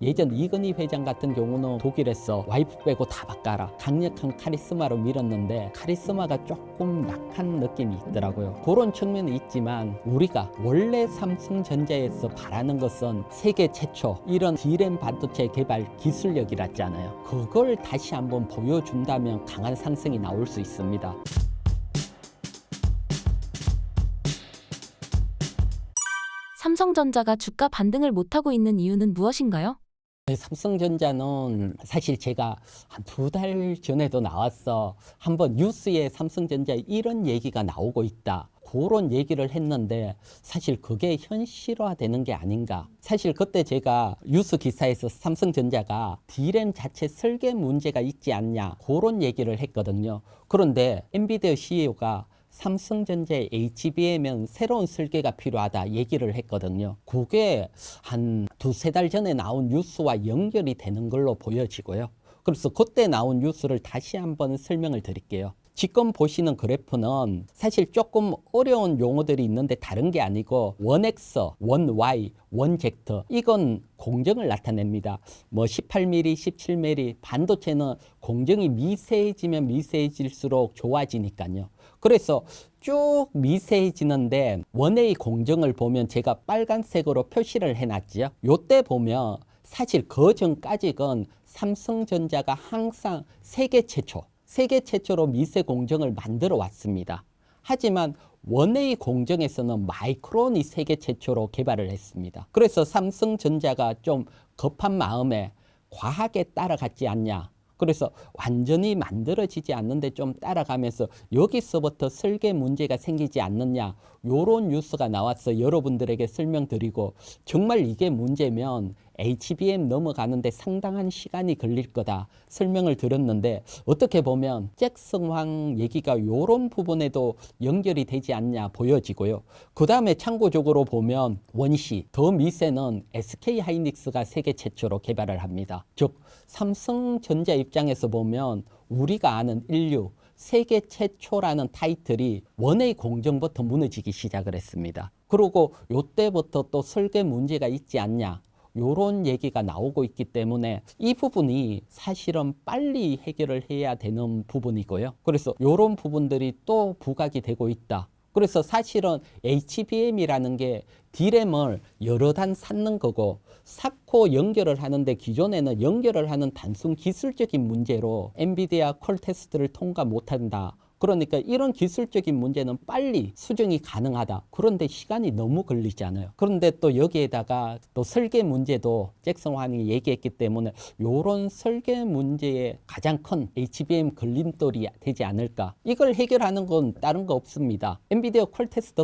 예전 이건희 회장 같은 경우는 독일에서 와이프 빼고 다 바꿔라, 강력한 카리스마로 밀었는데 카리스마가 조금 약한 느낌이 있더라고요. 그런 측면이 있지만 우리가 원래 삼성전자에서 바라는 것은 세계 최초 이런 D램 반도체 개발 기술력이랐잖아요. 그걸 다시 한번 보여준다면 강한 상승이 나올 수 있습니다. 삼성전자가 주가 반등을 못하고 있는 이유는 무엇인가요? 삼성전자는 사실 제가 한 2달 전에도 나왔어. 한번 뉴스에 삼성전자 이런 얘기가 나오고 있다, 그런 얘기를 했는데 사실 그게 현실화되는 게 아닌가. 사실 그때 제가 뉴스 기사에서 삼성전자가 D램 자체 설계 문제가 있지 않냐, 그런 얘기를 했거든요. 그런데 엔비디아 CEO가 삼성전자의 HBM은 새로운 설계가 필요하다 얘기를 했거든요. 그게 한 2~3달 전에 나온 뉴스와 연결이 되는 걸로 보여지고요. 그래서 그때 나온 뉴스를 다시 한번 설명을 드릴게요. 지금 보시는 그래프는 사실 조금 어려운 용어들이 있는데 다른 게 아니고 원X, 원Y, 원Z, 이건 공정을 나타냅니다. 뭐 18mm, 17mm, 반도체는 공정이 미세해지면 미세해질수록 좋아지니까요. 그래서 쭉 미세해지는데 원의 공정을 보면 제가 빨간색으로 표시를 해놨지요. 요때 보면 사실 그 전까지는 삼성전자가 항상 세계 최초로 미세 공정을 만들어 왔습니다. 하지만 원의 공정에서는 마이크론이 세계 최초로 개발을 했습니다. 그래서 삼성전자가 좀 급한 마음에 과하게 따라갔지 않냐. 그래서 완전히 만들어지지 않는데 좀 따라가면서 여기서부터 설계 문제가 생기지 않느냐, 요런 뉴스가 나와서 여러분들에게 설명드리고, 정말 이게 문제면 HBM 넘어가는데 상당한 시간이 걸릴 거다 설명을 드렸는데, 어떻게 보면 잭슨황 얘기가 요런 부분에도 연결이 되지 않냐 보여지고요. 그 다음에 참고적으로 보면 원시, 더 미세는 SK하이닉스가 세계 최초로 개발을 합니다. 즉 삼성전자 입장에서 보면 우리가 아는 인류 세계 최초라는 타이틀이 원의 공정부터 무너지기 시작을 했습니다. 그리고 요때부터 또 설계 문제가 있지 않냐, 요런 얘기가 나오고 있기 때문에 이 부분이 사실은 빨리 해결을 해야 되는 부분이고요. 그래서 요런 부분들이 또 부각이 되고 있다. 그래서 사실은 HBM이라는 게 D램을 여러 단 쌓는 거고, 쌓고 연결을 하는데 기존에는 연결을 하는 단순 기술적인 문제로 엔비디아 콜 테스트를 통과 못한다. 그러니까 이런 기술적인 문제는 빨리 수정이 가능하다. 그런데 시간이 너무 걸리잖아요. 그런데 또 여기에다가 또 설계 문제도 잭슨환이 얘기했기 때문에 이런 설계 문제에 가장 큰 HBM 걸림돌이 되지 않을까. 이걸 해결하는 건 다른 거 없습니다. 엔비디아 콜 테스트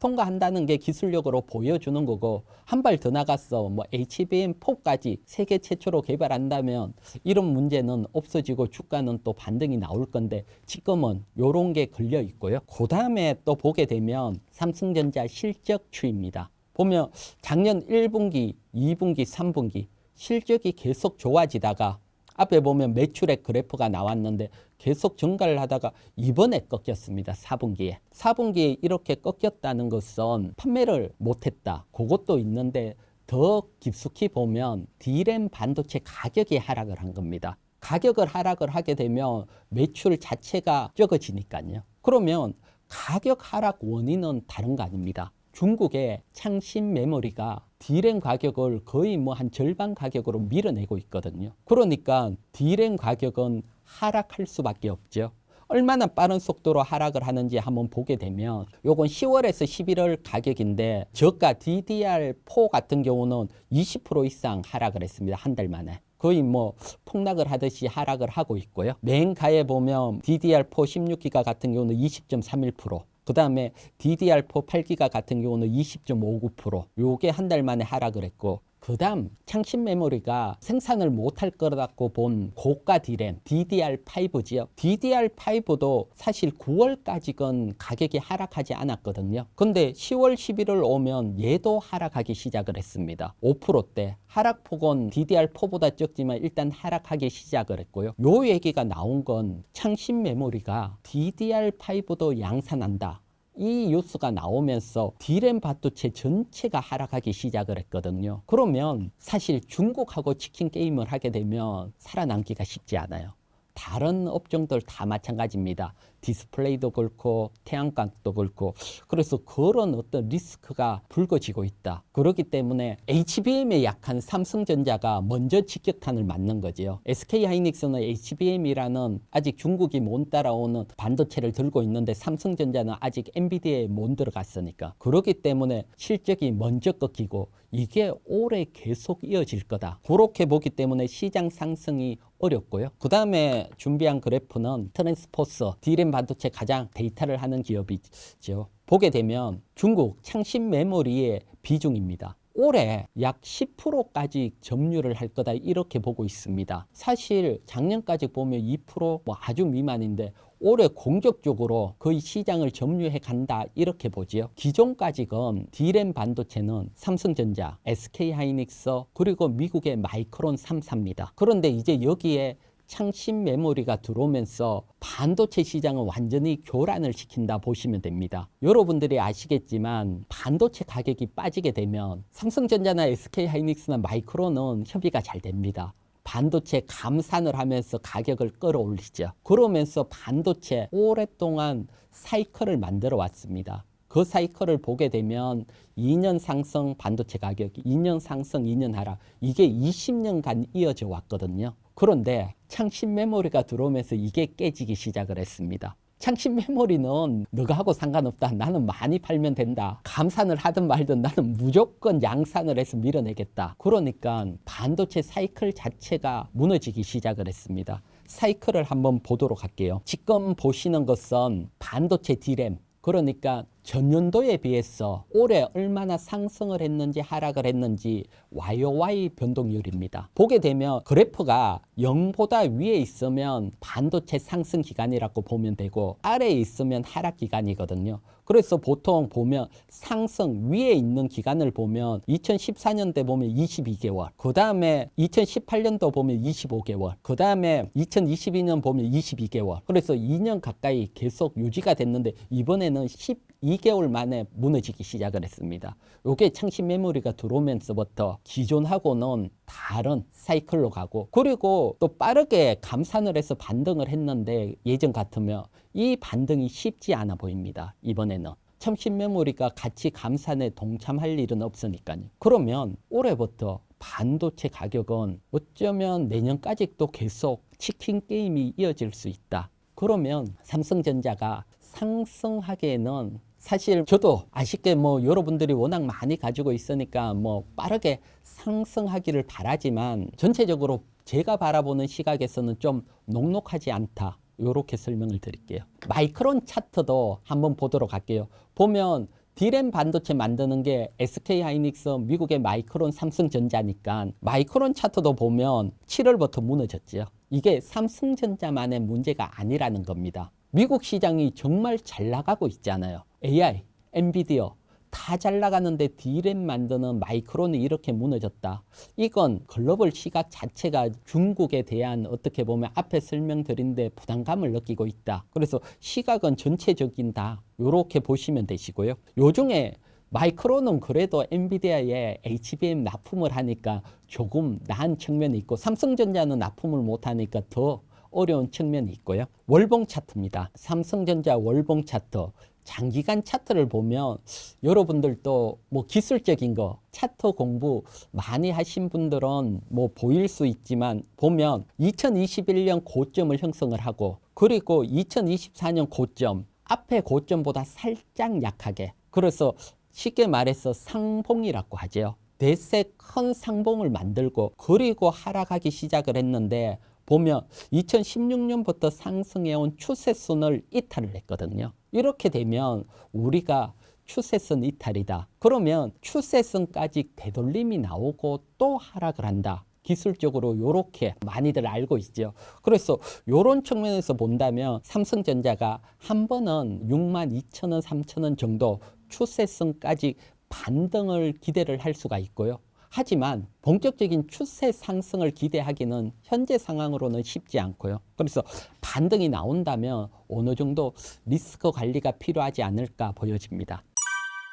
통과한다는 게 기술력으로 보여주는 거고, 한 발 더 나갔어 뭐 HBM4까지 세계 최초로 개발한다면 이런 문제는 없어지고 주가는 또 반등이 나올 건데, 지금은 요런 게 걸려 있고요. 그 다음에 또 보게 되면 삼성전자 실적 추이입니다. 보면 작년 1분기, 2분기, 3분기 실적이 계속 좋아지다가 앞에 보면 매출액 그래프가 나왔는데 계속 증가를 하다가 이번에 꺾였습니다. 4분기에. 4분기에 이렇게 꺾였다는 것은 판매를 못했다, 그것도 있는데 더 깊숙이 보면 D램 반도체 가격이 하락을 한 겁니다. 가격을 하락을 하게 되면 매출 자체가 적어지니까요. 그러면 가격 하락 원인은 다른 거 아닙니다. 중국의 창신 메모리가 D램 가격을 거의 뭐 한 절반 가격으로 밀어내고 있거든요. 그러니까 D램 가격은 하락할 수밖에 없죠. 얼마나 빠른 속도로 하락을 하는지 한번 보게 되면 요건 10월에서 11월 가격인데, 저가 DDR4 같은 경우는 20% 이상 하락을 했습니다. 한 달 만에. 거의 뭐 폭락을 하듯이 하락을 하고 있고요. 맨가에 보면 DDR4 16기가 같은 경우는 20.31%, 그 다음에 DDR4 8기가 같은 경우는 20.59%, 요게 한 달 만에 하락을 했고, 그 다음 창신 메모리가 생산을 못할 거라고 본 고가 D램 DDR5지요. DDR5도 사실 9월까지는 가격이 하락하지 않았거든요. 근데 10월, 11월 오면 얘도 하락하기 시작을 했습니다. 5%대. 하락폭은 DDR4보다 적지만 일단 하락하기 시작을 했고요. 요 얘기가 나온 건 창신 메모리가 DDR5도 양산한다, 이 뉴스가 나오면서 D램 반도체 전체가 하락하기 시작을 했거든요. 그러면 사실 중국하고 치킨 게임을 하게 되면 살아남기가 쉽지 않아요. 다른 업종들 다 마찬가지입니다. 디스플레이도 그렇고 태양광도 그렇고 그래서 그런 어떤 리스크가 불거지고 있다. 그렇기 때문에 HBM에 약한 삼성전자가 먼저 직격탄을 맞는 거죠. SK하이닉스는 HBM이라는 아직 중국이 못 따라오는 반도체를 들고 있는데 삼성전자는 아직 엔비디아에 못 들어갔으니까 그렇기 때문에 실적이 먼저 꺾이고 이게 올해 계속 이어질 거다. 그렇게 보기 때문에 시장 상승이 어렵고요. 그 다음에 준비한 그래프는 트랜스포서, D램 반도체 가장 데이터를 하는 기업이죠. 보게 되면 중국 창신 메모리의 비중입니다. 올해 약 10%까지 점유를 할 거다 이렇게 보고 있습니다. 사실 작년까지 보면 2% 뭐 아주 미만인데 올해 공격적으로 거의 시장을 점유해 간다 이렇게 보지요. 기존까지건 D램 반도체는 삼성전자, SK하이닉스 그리고 미국의 마이크론 3사입니다. 그런데 이제 여기에 창신 메모리가 들어오면서 반도체 시장은 완전히 교란을 시킨다 보시면 됩니다. 여러분들이 아시겠지만 반도체 가격이 빠지게 되면 삼성전자나 SK하이닉스나 마이크론은 협의가 잘 됩니다. 반도체 감산을 하면서 가격을 끌어올리죠. 그러면서 반도체 오랫동안 사이클을 만들어 왔습니다. 그 사이클을 보게 되면 2년 상승 반도체 가격, 2년 상승, 2년 하락 이게 20년간 이어져 왔거든요. 그런데 창신 메모리가 들어오면서 이게 깨지기 시작을 했습니다. 창신 메모리는 너가 하고 상관없다. 나는 많이 팔면 된다. 감산을 하든 말든 나는 무조건 양산을 해서 밀어내겠다. 그러니까 반도체 사이클 자체가 무너지기 시작을 했습니다. 사이클을 한번 보도록 할게요. 지금 보시는 것은 반도체 D램 그러니까 전년도에 비해서 올해 얼마나 상승을 했는지 하락을 했는지 YOY 변동률입니다. 보게 되면 그래프가 0보다 위에 있으면 반도체 상승 기간이라고 보면 되고 아래에 있으면 하락 기간이거든요. 그래서 보통 보면 상승 위에 있는 기간을 보면 2014년대 보면 22개월, 그 다음에 2018년도 보면 25개월, 그 다음에 2022년 보면 22개월. 그래서 2년 가까이 계속 유지가 됐는데 이번에는 12개월 만에 무너지기 시작을 했습니다. 이게 창신 메모리가 들어오면서부터 기존하고는 다른 사이클로 가고 그리고 또 빠르게 감산을 해서 반등을 했는데 예전 같으면 이 반등이 쉽지 않아 보입니다. 이번에는 창신 메모리가 같이 감산에 동참할 일은 없으니까요. 그러면 올해부터 반도체 가격은 어쩌면 내년까지 또 계속 치킨 게임이 이어질 수 있다. 그러면 삼성전자가 상승하기에는 사실 저도 아쉽게 뭐 여러분들이 워낙 많이 가지고 있으니까 뭐 빠르게 상승하기를 바라지만 전체적으로 제가 바라보는 시각에서는 좀 녹록하지 않다. 이렇게 설명을 드릴게요. 마이크론 차트도 한번 보도록 할게요. 보면 D램 반도체 만드는 게 SK하이닉스, 미국의 마이크론, 삼성전자니까 마이크론 차트도 보면 7월부터 무너졌죠. 이게 삼성전자만의 문제가 아니라는 겁니다. 미국 시장이 정말 잘 나가고 있잖아요. AI, 엔비디아 다 잘 나가는데 D램 만드는 마이크론이 이렇게 무너졌다. 이건 글로벌 시각 자체가 중국에 대한 어떻게 보면 앞에 설명드린데 부담감을 느끼고 있다. 그래서 시각은 전체적인다. 이렇게 보시면 되시고요. 요중에 마이크론은 그래도 엔비디아에 HBM 납품을 하니까 조금 나은 측면이 있고 삼성전자는 납품을 못하니까 더 어려운 측면이 있고요. 월봉 차트입니다. 삼성전자 월봉 차트. 장기간 차트를 보면 여러분들도 뭐 기술적인 거 차트 공부 많이 하신 분들은 뭐 보일 수 있지만 보면 2021년 고점을 형성을 하고 그리고 2024년 고점 앞에 고점보다 살짝 약하게 그래서 쉽게 말해서 상봉이라고 하죠. 대세 큰 상봉을 만들고 그리고 하락하기 시작을 했는데 보면 2016년부터 상승해온 추세선을 이탈을 했거든요. 이렇게 되면 우리가 추세선 이탈이다. 그러면 추세선까지 되돌림이 나오고 또 하락을 한다. 기술적으로 이렇게 많이들 알고 있죠. 그래서 이런 측면에서 본다면 삼성전자가 한 번은 62,000원, 3,000원 정도 추세선까지 반등을 기대를 할 수가 있고요. 하지만 본격적인 추세 상승을 기대하기는 현재 상황으로는 쉽지 않고요. 그래서 반등이 나온다면 어느 정도 리스크 관리가 필요하지 않을까 보여집니다.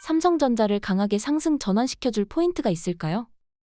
삼성전자를 강하게 상승 전환시켜줄 포인트가 있을까요?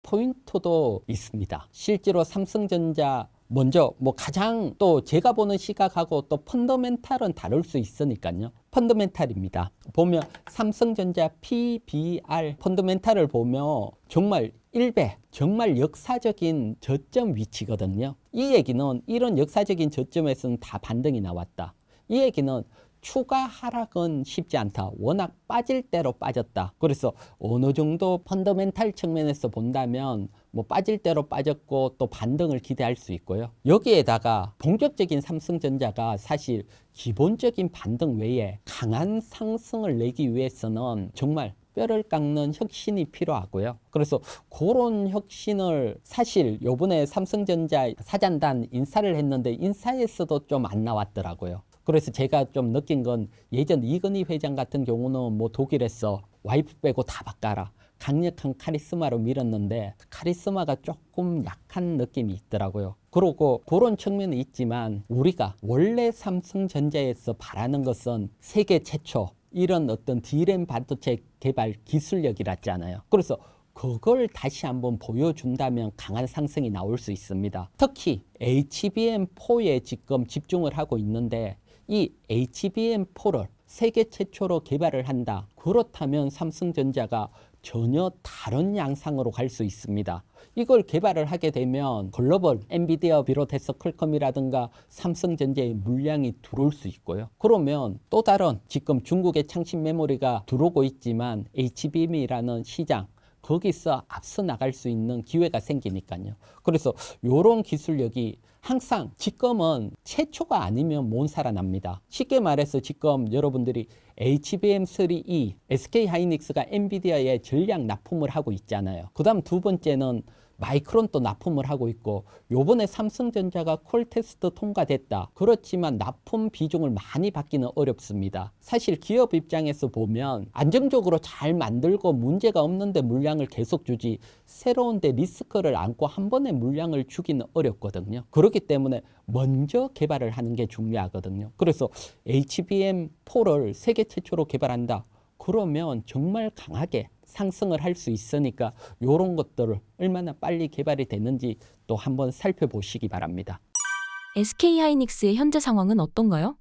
포인트도 있습니다. 실제로 삼성전자 먼저 가장 또 제가 보는 시각하고 또 펀더멘탈은 다를 수 있으니까요. 펀더멘탈입니다. 보면 삼성전자 PBR 펀더멘탈을 보면 정말 1배, 정말 역사적인 저점 위치거든요. 이 얘기는 이런 역사적인 저점에서는 다 반등이 나왔다. 이 얘기는 추가 하락은 쉽지 않다. 워낙 빠질 대로 빠졌다. 그래서 어느 정도 펀더멘탈 측면에서 본다면 빠질 대로 빠졌고 또 반등을 기대할 수 있고요. 여기에다가 본격적인 삼성전자가 사실 기본적인 반등 외에 강한 상승을 내기 위해서는 정말 뼈를 깎는 혁신이 필요하고요. 그래서 그런 혁신을 사실 요번에 삼성전자 사장단 인사를 했는데 인사에서도 좀 안 나왔더라고요. 그래서 제가 좀 느낀 건 예전 이건희 회장 같은 경우는 독일에서 와이프 빼고 다 바꿔라. 강력한 카리스마로 밀었는데 카리스마가 조금 약한 느낌이 있더라고요. 그리고 그런 측면이 있지만 우리가 원래 삼성전자에서 바라는 것은 세계 최초 이런 어떤 D램 반도체 개발 기술력이랐잖아요. 그래서 그걸 다시 한번 보여준다면 강한 상승이 나올 수 있습니다. 특히 HBM4에 지금 집중을 하고 있는데 이 HBM4를 세계 최초로 개발을 한다. 그렇다면 삼성전자가 전혀 다른 양상으로 갈 수 있습니다. 이걸 개발을 하게 되면 글로벌 엔비디아 비롯해서 퀄컴이라든가 삼성전자의 물량이 들어올 수 있고요. 그러면 또 다른 지금 중국의 창신 메모리가 들어오고 있지만 HBM이라는 시장 거기서 앞서 나갈 수 있는 기회가 생기니까요. 그래서 이런 기술력이 항상 지금은 최초가 아니면 못 살아납니다. 쉽게 말해서 지금 여러분들이 HBM3E, SK하이닉스가 엔비디아에 전략 납품을 하고 있잖아요. 그 다음 두 번째는 마이크론도 납품을 하고 있고 요번에 삼성전자가 콜테스트 통과됐다. 그렇지만 납품 비중을 많이 받기는 어렵습니다. 사실 기업 입장에서 보면 안정적으로 잘 만들고 문제가 없는데 물량을 계속 주지 새로운데 리스크를 안고 한 번에 물량을 주기는 어렵거든요. 그렇기 때문에 먼저 개발을 하는 게 중요하거든요. 그래서 HBM4를 세계 최초로 개발한다. 그러면 정말 강하게 상승을 할 수 있으니까 이런 것들을 얼마나 빨리 개발이 되는지 또 한번 살펴보시기 바랍니다. SK하이닉스의 현재 상황은 어떤가요?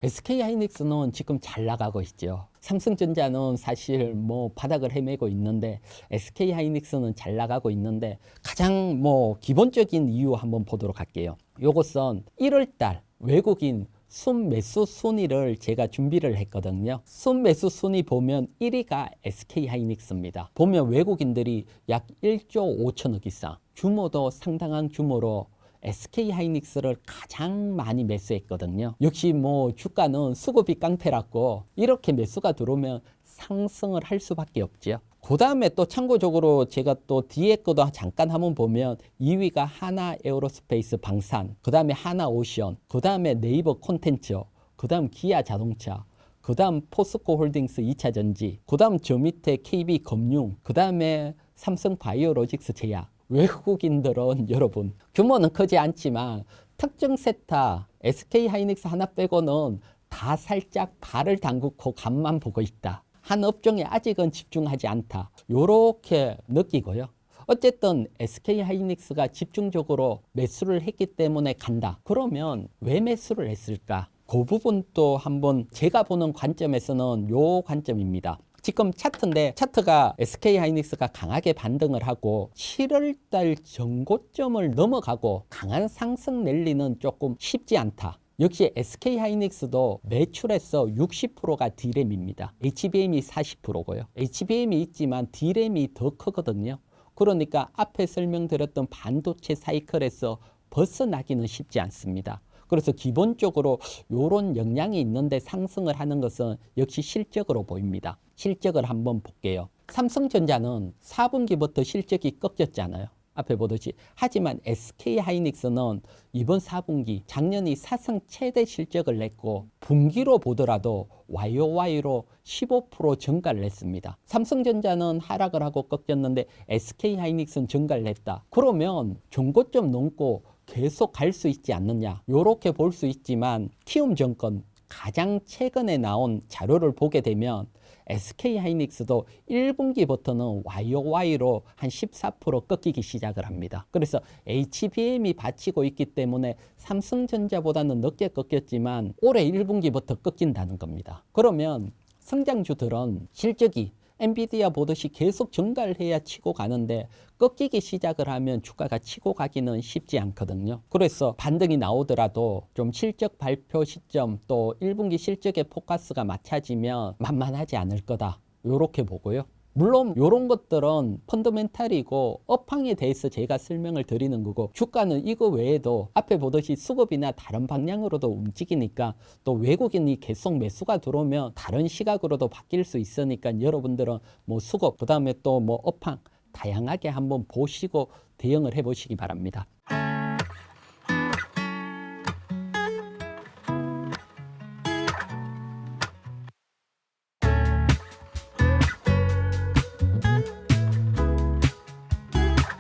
SK하이닉스는 지금 잘 나가고 있죠. 삼성전자는 사실 바닥을 헤매고 있는데 SK하이닉스는 잘 나가고 있는데 가장 기본적인 이유 한번 보도록 할게요. 요것은 1월달 외국인 순매수 순위를 제가 준비를 했거든요. 순매수 순위 보면 1위가 SK하이닉스입니다. 보면 외국인들이 약 1조 5천억 이상, 규모도 상당한 규모로 SK하이닉스를 가장 많이 매수했거든요. 역시 주가는 수급이 깡패랐고 이렇게 매수가 들어오면 상승을 할 수밖에 없죠. 그 다음에 또 참고적으로 제가 또 뒤에 거도 잠깐 한번 보면 2위가 하나 에어로스페이스 방산, 그 다음에 하나 오션, 그 다음에 네이버 콘텐츠, 그 다음 기아 자동차, 그 다음 포스코 홀딩스 2차 전지, 그 다음 저 밑에 KB 금융, 그 다음에 삼성 바이오로직스 제약. 외국인들은 여러분 규모는 크지 않지만 특정 섹터 SK하이닉스 하나 빼고는 다 살짝 발을 담그고 간만 보고 있다. 한 업종에 아직은 집중하지 않다. 요렇게 느끼고요. 어쨌든 SK하이닉스가 집중적으로 매수를 했기 때문에 간다. 그러면 왜 매수를 했을까? 그 부분도 한번 제가 보는 관점에서는 요 관점입니다. 지금 차트인데 차트가 SK하이닉스가 강하게 반등을 하고 7월달 전고점을 넘어가고 강한 상승 랠리는 조금 쉽지 않다. 역시 SK하이닉스도 매출에서 60%가 D램입니다. HBM이 40%고요. HBM이 있지만 D램이 더 크거든요. 그러니까 앞에 설명드렸던 반도체 사이클에서 벗어나기는 쉽지 않습니다. 그래서 기본적으로 이런 영향이 있는데 상승을 하는 것은 역시 실적으로 보입니다. 실적을 한번 볼게요. 삼성전자는 4분기부터 실적이 꺾였잖아요. 앞에 보듯이. 하지만 SK 하이닉스는 이번 4분기 작년이 사상 최대 실적을 냈고 분기로 보더라도 YOY로 15% 증가를 했습니다. 삼성전자는 하락을 하고 꺾였는데 SK 하이닉스는 증가를 했다. 그러면 종고점 넘고 계속 갈 수 있지 않느냐, 이렇게 볼 수 있지만 키움증권 가장 최근에 나온 자료를 보게 되면 SK 하이닉스도 1분기부터는 YOY로 한 14% 꺾이기 시작을 합니다. 그래서 HBM이 받치고 있기 때문에 삼성전자보다는 늦게 꺾였지만 올해 1분기부터 꺾인다는 겁니다. 그러면 성장주들은 실적이 엔비디아 보듯이 계속 증가를 해야 치고 가는데 꺾이기 시작을 하면 주가가 치고 가기는 쉽지 않거든요. 그래서 반등이 나오더라도 좀 실적 발표 시점 또 1분기 실적의 포커스가 맞춰지면 만만하지 않을 거다, 요렇게 보고요. 물론 이런 것들은 펀더멘탈이고 업황에 대해서 제가 설명을 드리는 거고, 주가는 이거 외에도 앞에 보듯이 수급이나 다른 방향으로도 움직이니까 또 외국인이 계속 매수가 들어오면 다른 시각으로도 바뀔 수 있으니까 여러분들은 뭐 수급, 그 다음에 또 뭐 업황 다양하게 한번 보시고 대응을 해보시기 바랍니다.